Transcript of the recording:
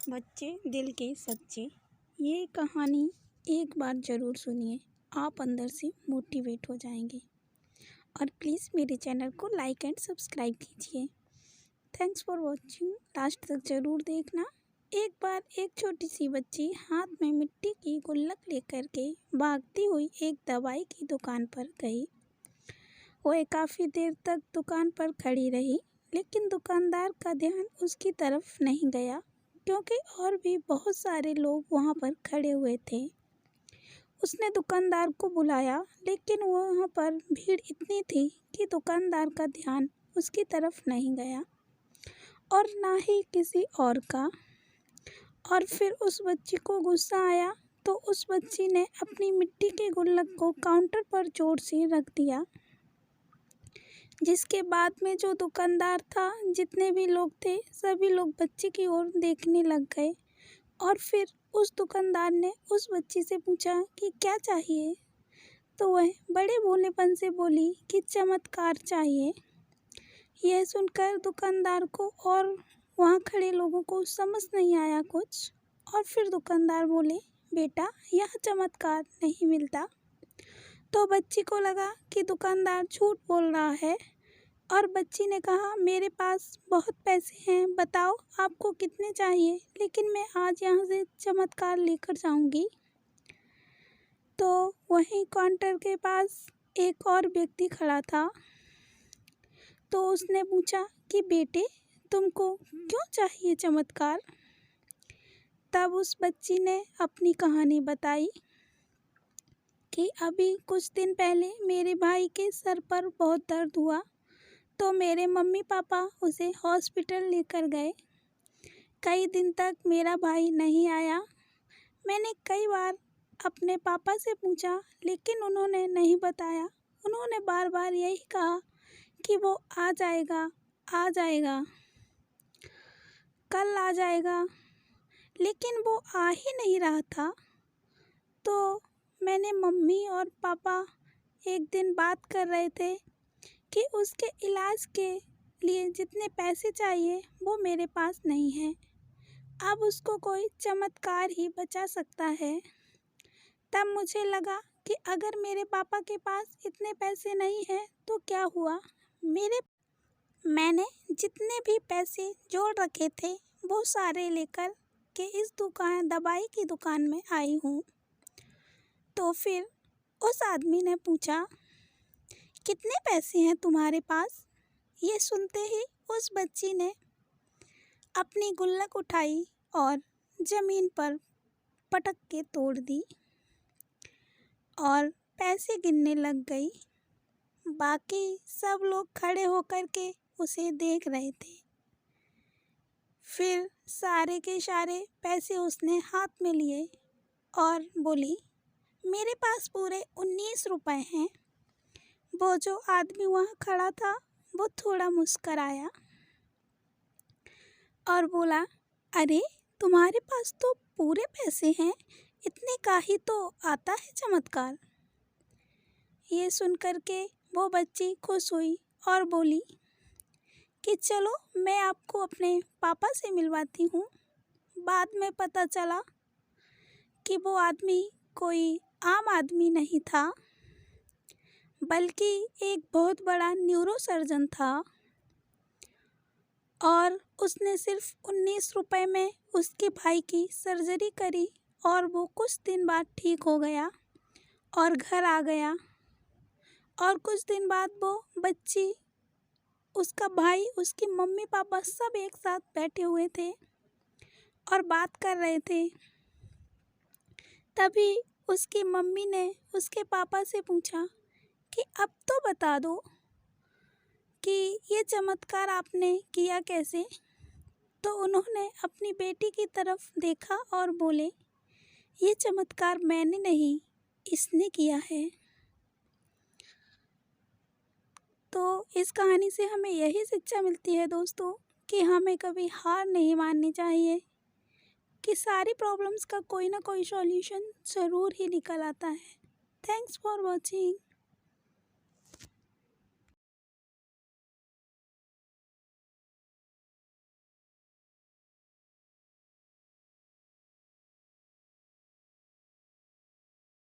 बच्चे दिल की सच्ची। ये कहानी एक बार ज़रूर सुनिए, आप अंदर से मोटिवेट हो जाएंगे। और प्लीज़ मेरे चैनल को लाइक एंड सब्सक्राइब कीजिए। थैंक्स फॉर वॉचिंग, लास्ट तक ज़रूर देखना। एक बार एक छोटी सी बच्ची हाथ में मिट्टी की गुल्लक लेकर के भागती हुई एक दवाई की दुकान पर गई। वह काफ़ी देर तक दुकान पर खड़ी रही, लेकिन दुकानदार का ध्यान उसकी तरफ नहीं गया, क्योंकि और भी बहुत सारे लोग वहाँ पर खड़े हुए थे। उसने दुकानदार को बुलाया, लेकिन वहाँ पर भीड़ इतनी थी कि दुकानदार का ध्यान उसकी तरफ नहीं गया और ना ही किसी और का। और फिर उस बच्ची को गुस्सा आया, तो उस बच्ची ने अपनी मिट्टी के गुल्लक को काउंटर पर जोर से रख दिया, जिसके बाद में जो दुकानदार था, जितने भी लोग थे, सभी लोग बच्ची की ओर देखने लग गए। और फिर उस दुकानदार ने उस बच्ची से पूछा कि क्या चाहिए, तो वह बड़े भोलेपन से बोली कि चमत्कार चाहिए। यह सुनकर दुकानदार को और वहाँ खड़े लोगों को समझ नहीं आया कुछ। और फिर दुकानदार बोले, बेटा, यह चमत्कार नहीं मिलता। तो बच्ची को लगा कि दुकानदार झूठ बोल रहा है, और बच्ची ने कहा, मेरे पास बहुत पैसे हैं, बताओ आपको कितने चाहिए, लेकिन मैं आज यहाँ से चमत्कार लेकर जाऊँगी। तो वहीं काउंटर के पास एक और व्यक्ति खड़ा था, तो उसने पूछा कि बेटे, तुमको क्यों चाहिए चमत्कार। तब उस बच्ची ने अपनी कहानी बताई कि अभी कुछ दिन पहले मेरे भाई के सर पर बहुत दर्द हुआ, तो मेरे मम्मी पापा उसे हॉस्पिटल लेकर गए। कई दिन तक मेरा भाई नहीं आया। मैंने कई बार अपने पापा से पूछा, लेकिन उन्होंने नहीं बताया। उन्होंने बार बार यही कहा कि वो आ जाएगा, आ जाएगा, कल आ जाएगा, लेकिन वो आ ही नहीं रहा था। तो मैंने मम्मी और पापा एक दिन बात कर रहे थे कि उसके इलाज के लिए जितने पैसे चाहिए वो मेरे पास नहीं है, अब उसको कोई चमत्कार ही बचा सकता है। तब मुझे लगा कि अगर मेरे पापा के पास इतने पैसे नहीं हैं तो क्या हुआ, मैंने जितने भी पैसे जोड़ रखे थे वो सारे लेकर के इस दवाई की दुकान में आई हूँ। तो फिर उस आदमी ने पूछा, कितने पैसे हैं तुम्हारे पास। ये सुनते ही उस बच्ची ने अपनी गुल्लक उठाई और ज़मीन पर पटक के तोड़ दी और पैसे गिनने लग गई। बाकी सब लोग खड़े होकर के उसे देख रहे थे। फिर सारे के सारे पैसे उसने हाथ में लिए और बोली, मेरे पास पूरे 19 रुपए हैं। वो जो आदमी वहाँ खड़ा था वो थोड़ा मुस्कराया और बोला, अरे, तुम्हारे पास तो पूरे पैसे हैं, इतने का ही तो आता है चमत्कार। ये सुनकर के वो बच्ची खुश हुई और बोली कि चलो मैं आपको अपने पापा से मिलवाती हूँ। बाद में पता चला कि वो आदमी कोई आम आदमी नहीं था, बल्कि एक बहुत बड़ा न्यूरो सर्जन था, और उसने सिर्फ 19 रुपए में उसके भाई की सर्जरी करी और वो कुछ दिन बाद ठीक हो गया और घर आ गया। और कुछ दिन बाद वो बच्ची, उसका भाई, उसकी मम्मी पापा सब एक साथ बैठे हुए थे और बात कर रहे थे। तभी उसकी मम्मी ने उसके पापा से पूछा कि अब तो बता दो कि ये चमत्कार आपने किया कैसे। तो उन्होंने अपनी बेटी की तरफ देखा और बोले, ये चमत्कार मैंने नहीं, इसने किया है। तो इस कहानी से हमें यही शिक्षा मिलती है दोस्तों, कि हमें कभी हार नहीं माननी चाहिए, कि सारी प्रॉब्लम्स का कोई ना कोई सॉल्यूशन ज़रूर ही निकल आता है। Thanks for watching.